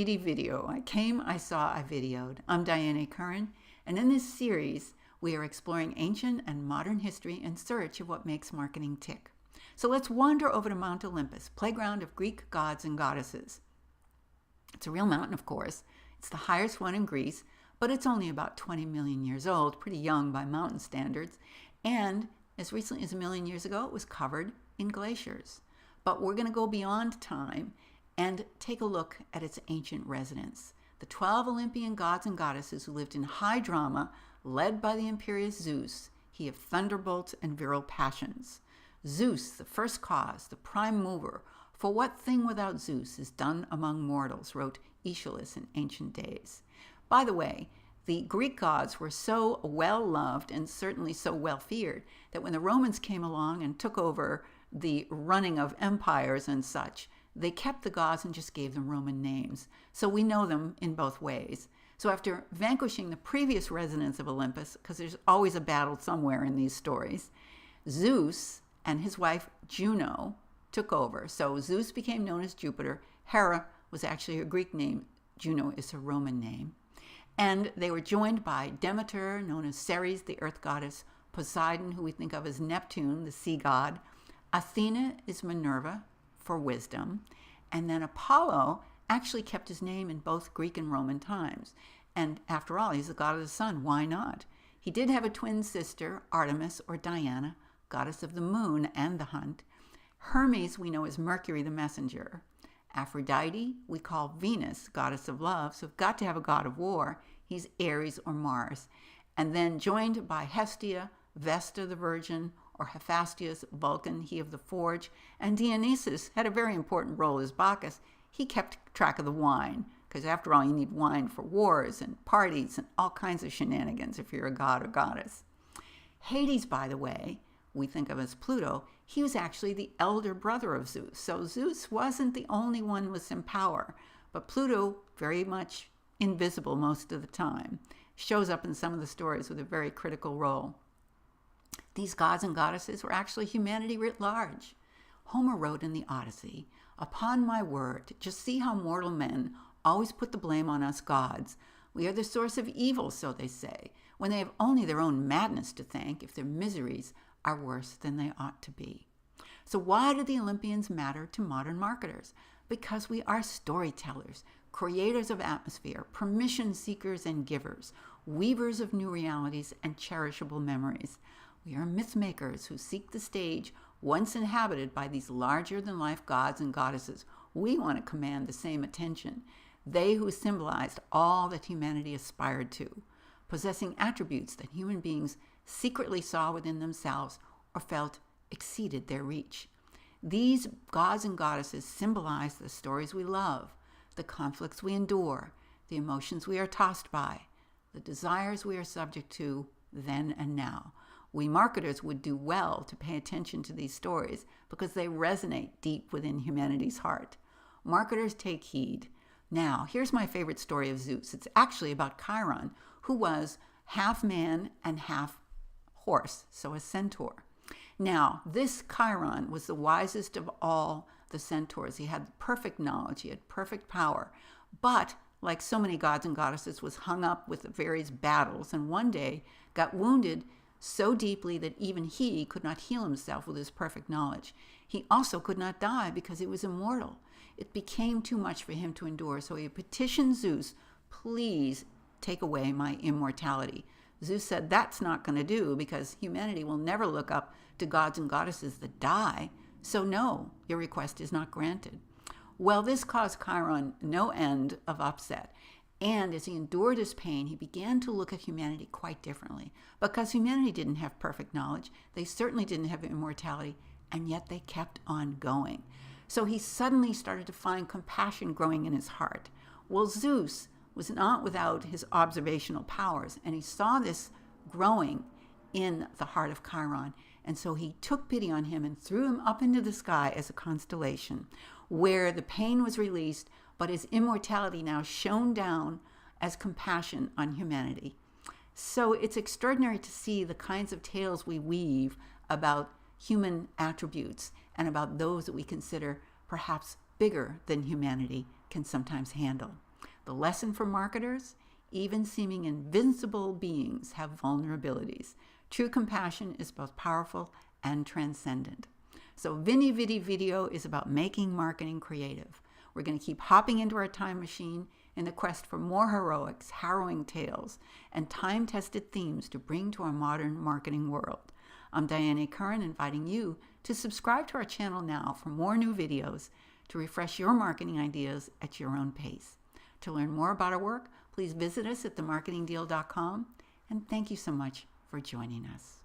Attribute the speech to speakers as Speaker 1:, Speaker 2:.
Speaker 1: Vidi video. I came, I saw, I videoed. I'm Diane Curran, and in this series, we are exploring ancient and modern history in search of what makes marketing tick. So let's wander over to Mount Olympus, playground of Greek gods and goddesses. It's a real mountain, of course. It's the highest one in Greece, but it's only about 20 million years old, pretty young by mountain standards. And as recently as 1 million years ago, it was covered in glaciers. But we're going to go beyond time and take a look at its ancient residents, the 12 Olympian gods and goddesses who lived in high drama, led by the imperious Zeus, he of thunderbolts and virile passions. Zeus, the first cause, the prime mover, for what thing without Zeus is done among mortals, wrote Aeschylus in ancient days. By the way, the Greek gods were so well loved and certainly so well feared that when the Romans came along and took over the running of empires and such, they kept the gods and just gave them Roman names. So we know them in both ways. So after vanquishing the previous residents of Olympus, because there's always a battle somewhere in these stories, Zeus and his wife Juno took over. So Zeus became known as Jupiter. Hera was actually her Greek name. Juno is her Roman name. And they were joined by Demeter, known as Ceres, the earth goddess, Poseidon, who we think of as Neptune, the sea god. Athena is Minerva, for wisdom, and then Apollo actually kept his name in both Greek and Roman times. And after all, he's the god of the sun. Why not? He did have a twin sister, Artemis or Diana, goddess of the moon and the hunt. Hermes we know as Mercury the messenger. Aphrodite we call Venus, goddess of love, so we've got to have a god of war. He's Ares or Mars. And then joined by Hestia, Vesta the virgin, or Hephaestus, Vulcan, he of the forge, and Dionysus had a very important role as Bacchus. He kept track of the wine, because after all, you need wine for wars and parties and all kinds of shenanigans if you're a god or goddess. Hades, by the way, we think of as Pluto, he was actually the elder brother of Zeus. So Zeus wasn't the only one with some power, but Pluto, very much invisible most of the time, shows up in some of the stories with a very critical role. These gods and goddesses were actually humanity writ large. Homer wrote in the Odyssey, "Upon my word, just see how mortal men always put the blame on us gods. We are the source of evil, so they say, when they have only their own madness to thank if their miseries are worse than they ought to be." So why do the Olympians matter to modern marketers? Because we are storytellers, creators of atmosphere, permission seekers and givers, weavers of new realities and cherishable memories. We are myth makers who seek the stage once inhabited by these larger-than-life gods and goddesses. We want to command the same attention. They who symbolized all that humanity aspired to, possessing attributes that human beings secretly saw within themselves or felt exceeded their reach. These gods and goddesses symbolize the stories we love, the conflicts we endure, the emotions we are tossed by, the desires we are subject to then and now. We marketers would do well to pay attention to these stories because they resonate deep within humanity's heart. Marketers take heed. Now, here's my favorite story of Zeus. It's actually about Chiron, who was half man and half horse, so a centaur. Now, this Chiron was the wisest of all the centaurs. He had perfect knowledge. He had perfect power. But, like so many gods and goddesses, was hung up with various battles and one day got wounded so deeply that even he could not heal himself with his perfect knowledge. He also could not die because he was immortal. It became too much for him to endure, so he petitioned Zeus, "Please take away my immortality." Zeus said that's not going to do because humanity will never look up to gods and goddesses that die. So no, your request is not granted. Well, this caused Chiron no end of upset. And as he endured his pain, he began to look at humanity quite differently. Because humanity didn't have perfect knowledge, they certainly didn't have immortality, and yet they kept on going. So he suddenly started to find compassion growing in his heart. Well, Zeus was not without his observational powers, and he saw this growing in the heart of Chiron. And so he took pity on him and threw him up into the sky as a constellation, where the pain was released, but his immortality now shone down as compassion on humanity. So it's extraordinary to see the kinds of tales we weave about human attributes and about those that we consider perhaps bigger than humanity can sometimes handle. The lesson for marketers: even seeming invincible beings have vulnerabilities. True compassion is both powerful and transcendent. So Veni Vidi Video is about making marketing creative. We're going to keep hopping into our time machine in the quest for more heroics, harrowing tales, and time-tested themes to bring to our modern marketing world. I'm Diane Curran, inviting you to subscribe to our channel now for more new videos to refresh your marketing ideas at your own pace. To learn more about our work, please visit us at themarketingdeal.com, and thank you so much for joining us.